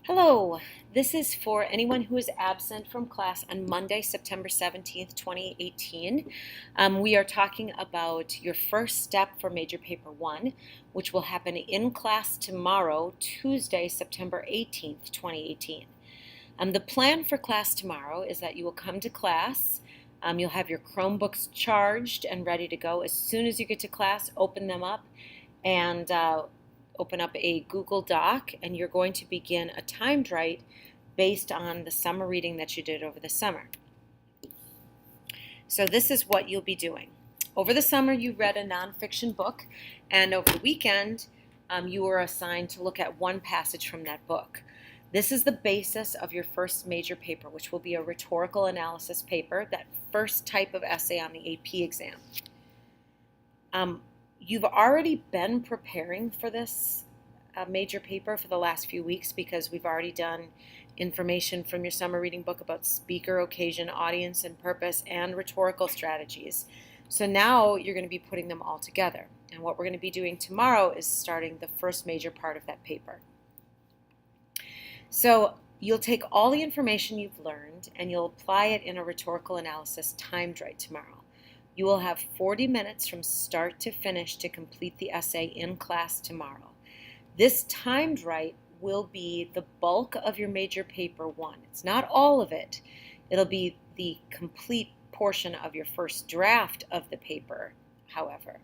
Hello, this is for anyone who is absent from class on Monday, September 17th, 2018. We are talking about your first step for Major Paper 1, which will happen in class tomorrow, Tuesday, September 18th, 2018. The plan for class tomorrow is that you will come to class. You'll have your Chromebooks charged and ready to go. As soon as you get to class, open them up and open up a Google Doc, and you're going to begin a timed write based on the summer reading that you did over the summer. So this is what you'll be doing. Over the summer, you read a nonfiction book, and over the weekend, you were assigned to look at one passage from that book. This is the basis of your first major paper, which will be a rhetorical analysis paper, that first type of essay on the AP exam. You've already been preparing for this major paper for the last few weeks because we've already done information from your summer reading book about speaker, occasion, audience, and purpose, and rhetorical strategies. So now you're going to be putting them all together. And what we're going to be doing tomorrow is starting the first major part of that paper. So you'll take all the information you've learned and you'll apply it in a rhetorical analysis timed write tomorrow. You will have 40 minutes from start to finish to complete the essay in class tomorrow. This timed write will be the bulk of your major paper 1. It's not all of it. It'll be the complete portion of your first draft of the paper, however.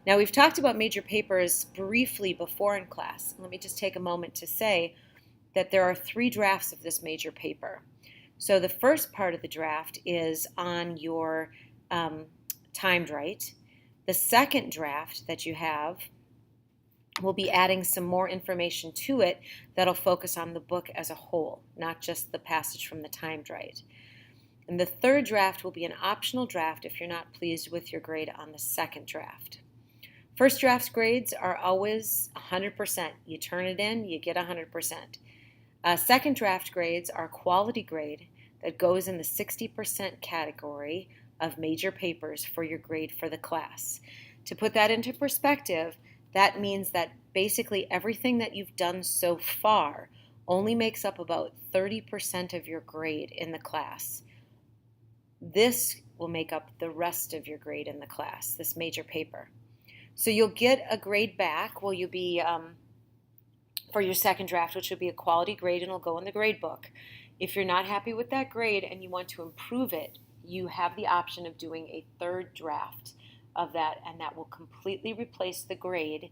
Now, we've talked about major papers briefly before in class. Let me just take a moment to say that there are 3 drafts of this major paper. So the first part of the draft is on your timed write. The second draft that you have will be adding some more information to it that'll focus on the book as a whole, not just the passage from the timed write. And the third draft will be an optional draft if you're not pleased with your grade on the second draft. First draft grades are always 100%. You turn it in, you get 100%. Second draft grades are quality grade that goes in the 60% category of major papers for your grade for the class. To put that into perspective, that means that basically everything that you've done so far only makes up about 30% of your grade in the class. This will make up the rest of your grade in the class, this major paper. So you'll get a grade back. Well, you'll be for your second draft, which will be a quality grade and it'll go in the grade book. If you're not happy with that grade and you want to improve it, you have the option of doing a third draft of that, and that will completely replace the grade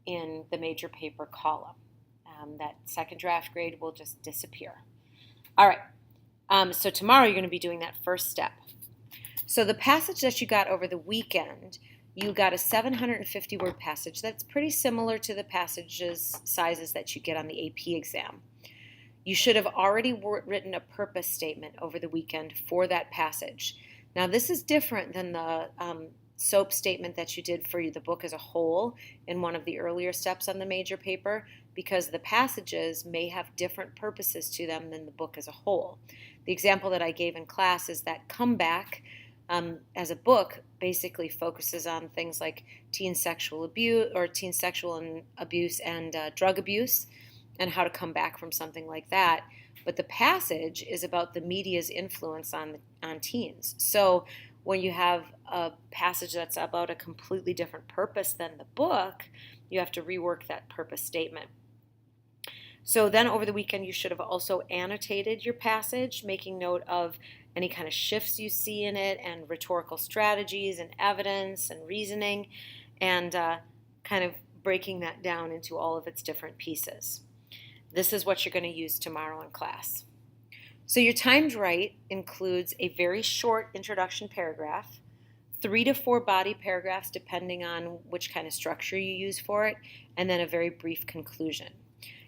in the major paper column. That second draft grade will just disappear. All right, so tomorrow you're going to be doing that first step. So the passage that you got over the weekend, you got a 750-word passage that's pretty similar to the passages sizes that you get on the AP exam. You should have already written a purpose statement over the weekend for that passage. Now, this is different than the SOAP statement that you did for the book as a whole in one of the earlier steps on the major paper, because the passages may have different purposes to them than the book as a whole. The example that I gave in class is that Comeback as a book basically focuses on things like teen sexual abuse and drug abuse, and how to come back from something like that. But the passage is about the media's influence on teens. So when you have a passage that's about a completely different purpose than the book, you have to rework that purpose statement. So then over the weekend, you should have also annotated your passage, making note of any kind of shifts you see in it, and rhetorical strategies and evidence and reasoning, and kind of breaking that down into all of its different pieces. This is what you're going to use tomorrow in class. So your timed write includes a very short introduction paragraph, 3 to 4 body paragraphs depending on which kind of structure you use for it, and then a very brief conclusion.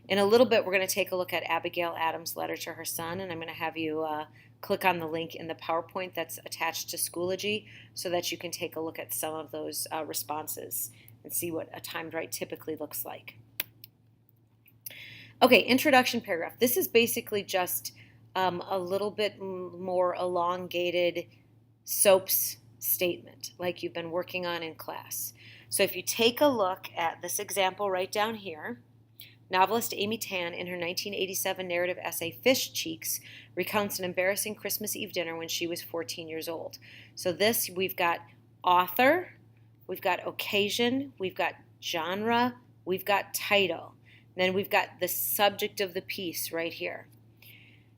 In a little bit, we're going to take a look at Abigail Adams' letter to her son, and I'm going to have you click on the link in the PowerPoint that's attached to Schoology so that you can take a look at some of those responses and see what a timed write typically looks like. Okay, introduction paragraph. This is basically just a little bit more elongated SOAP's statement like you've been working on in class. So if you take a look at this example right down here, Novelist Amy Tan, in her 1987 narrative essay Fish Cheeks, recounts an embarrassing Christmas Eve dinner when she was 14 years old. So this, we've got author, we've got occasion, we've got genre, we've got title. Then we've got the subject of the piece right here.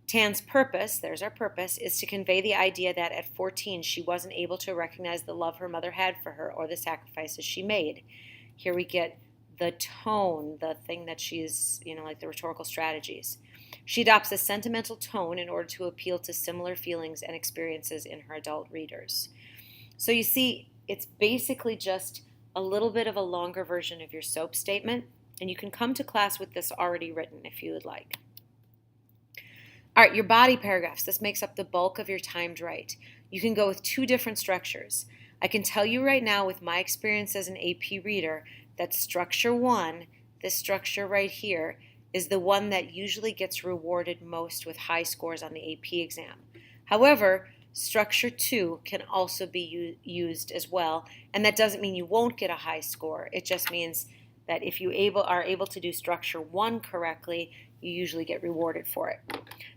Tan's purpose, there's our purpose, is to convey the idea that at 14 she wasn't able to recognize the love her mother had for her or the sacrifices she made. Here we get the tone, the thing that she's, like the rhetorical strategies. She adopts a sentimental tone in order to appeal to similar feelings and experiences in her adult readers. So you see, it's basically just a little bit of a longer version of your SOAP statement, and you can come to class with this already written if you would like. All right, your body paragraphs. This makes up the bulk of your timed write. You can go with two different structures. I can tell you right now with my experience as an AP reader that structure 1, this structure right here, is the one that usually gets rewarded most with high scores on the AP exam. However, structure 2 can also be used as well, and that doesn't mean you won't get a high score. It just means that if you are able to do structure 1 correctly, you usually get rewarded for it.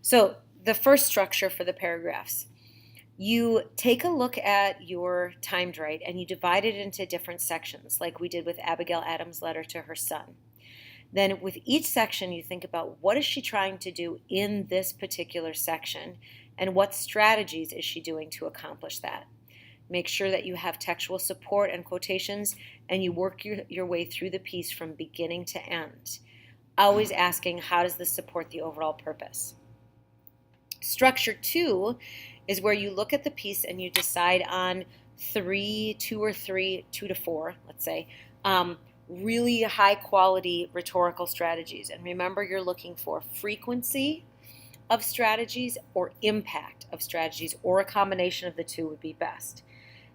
So the first structure for the paragraphs, you take a look at your timed write and you divide it into different sections like we did with Abigail Adams' letter to her son. Then with each section you think about what is she trying to do in this particular section and what strategies is she doing to accomplish that. Make sure that you have textual support and quotations and you work your way through the piece from beginning to end. Always asking, how does this support the overall purpose? Structure 2 is where you look at the piece and you decide on 2 to 4, let's say, really high quality rhetorical strategies. And remember, you're looking for frequency of strategies or impact of strategies, or a combination of the two would be best.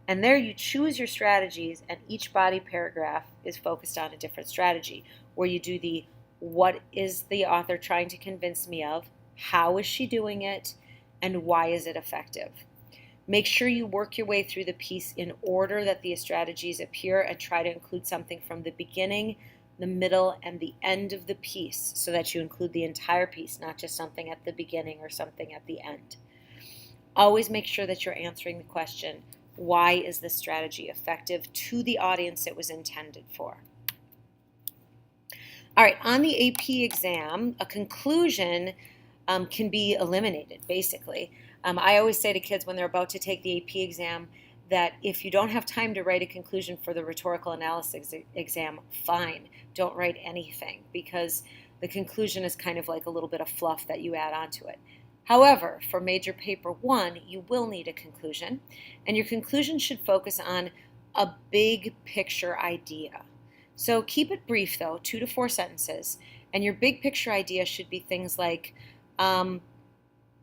And there you choose your strategies, and each body paragraph is focused on a different strategy, where you do the what is the author trying to convince me of, how is she doing it, and why is it effective. Make sure you work your way through the piece in order that the strategies appear, and try to include something from the beginning, the middle, and the end of the piece so that you include the entire piece, not just something at the beginning or something at the end. Always make sure that you're answering the question, why is this strategy effective to the audience it was intended for? All right, on the AP exam, a conclusion can be eliminated, basically. I always say to kids when they're about to take the AP exam that if you don't have time to write a conclusion for the rhetorical analysis exam, fine, don't write anything, because the conclusion is kind of like a little bit of fluff that you add onto it. However, for Major Paper 1, you will need a conclusion, and your conclusion should focus on a big picture idea. So keep it brief, though, 2 to 4 sentences, and your big picture idea should be things like,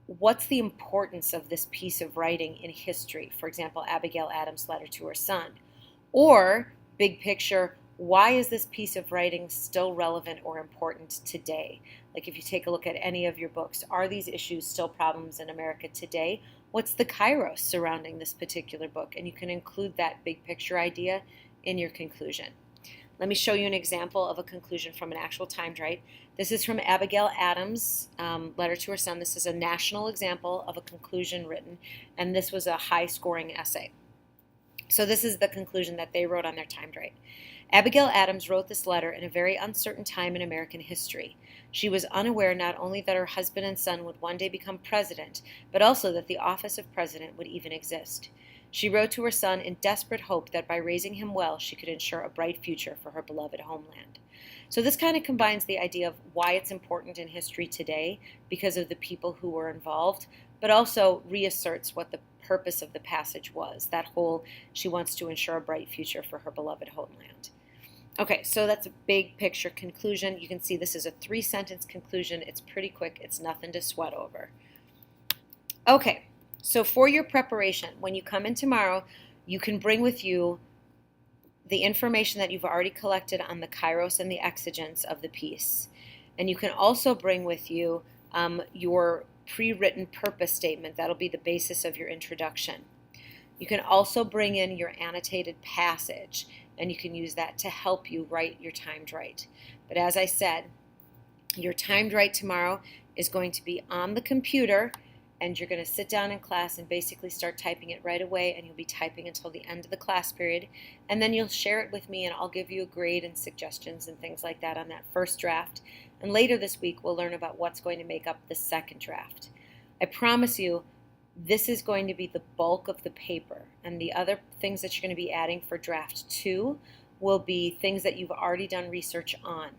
what's the importance of this piece of writing in history? For example, Abigail Adams' letter to her son. Or, big picture, why is this piece of writing still relevant or important today? Like if you take a look at any of your books, are these issues still problems in America today? What's the kairos surrounding this particular book? And you can include that big picture idea in your conclusion. Let me show you an example of a conclusion from an actual timed write. This is from Abigail Adams' letter to her son. This is a national example of a conclusion written, and this was a high-scoring essay. So this is the conclusion that they wrote on their timed write. Abigail Adams wrote this letter in a very uncertain time in American history. She was unaware not only that her husband and son would one day become president, but also that the office of president would even exist. She wrote to her son in desperate hope that by raising him well, she could ensure a bright future for her beloved homeland. So this kind of combines the idea of why it's important in history today because of the people who were involved, but also reasserts what the purpose of the passage was. That whole, she wants to ensure a bright future for her beloved homeland. Okay, so that's a big picture conclusion. You can see this is a 3-sentence conclusion. It's pretty quick. It's nothing to sweat over. Okay. So for your preparation, when you come in tomorrow, you can bring with you the information that you've already collected on the kairos and the exigence of the piece. And you can also bring with you your pre-written purpose statement. That'll be the basis of your introduction. You can also bring in your annotated passage, and you can use that to help you write your timed write. But as I said, Your timed right tomorrow is going to be on the computer, and you're going to sit down in class and basically start typing it right away, and you'll be typing until the end of the class period, and then you'll share it with me, and I'll give you a grade and suggestions and things like that on that first draft. And later this week we'll learn about what's going to make up the second draft. I promise you, this is going to be the bulk of the paper, and the other things that you're going to be adding for draft 2 will be things that you've already done research on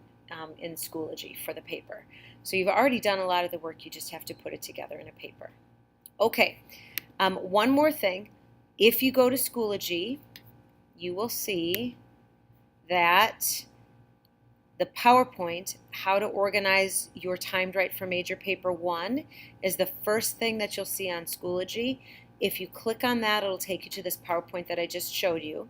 in Schoology for the paper. So you've already done a lot of the work, you just have to put it together in a paper. Okay, one more thing. If you go to Schoology, you will see that the PowerPoint, how to organize your timed right for major paper 1, is the first thing that you'll see on Schoology. If you click on that, it'll take you to this PowerPoint that I just showed you.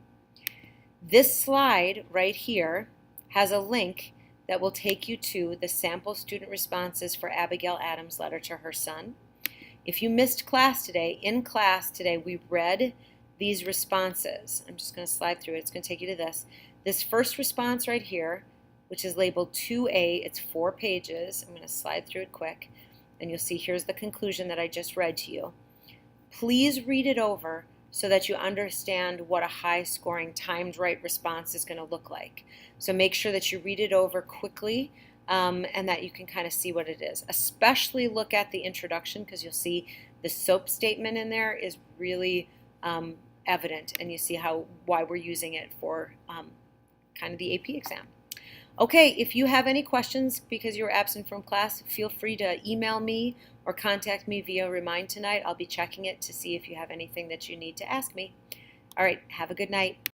This slide right here has a link that will take you to the sample student responses for Abigail Adams' letter to her son. If you missed class today, in class today we read these responses. I'm just going to slide through it. It's going to take you to this. This first response right here, which is labeled 2A, it's 4 pages. I'm going to slide through it quick, and you'll see here's the conclusion that I just read to you. Please read it over so that you understand what a high-scoring timed right response is going to look like. So make sure that you read it over quickly and that you can kind of see what it is. Especially look at the introduction, because you'll see the SOAP statement in there is really evident, and you see why we're using it for kind of the AP exam. Okay, if you have any questions because you were absent from class, feel free to email me or contact me via Remind Tonight. I'll be checking it to see if you have anything that you need to ask me. All right, have a good night.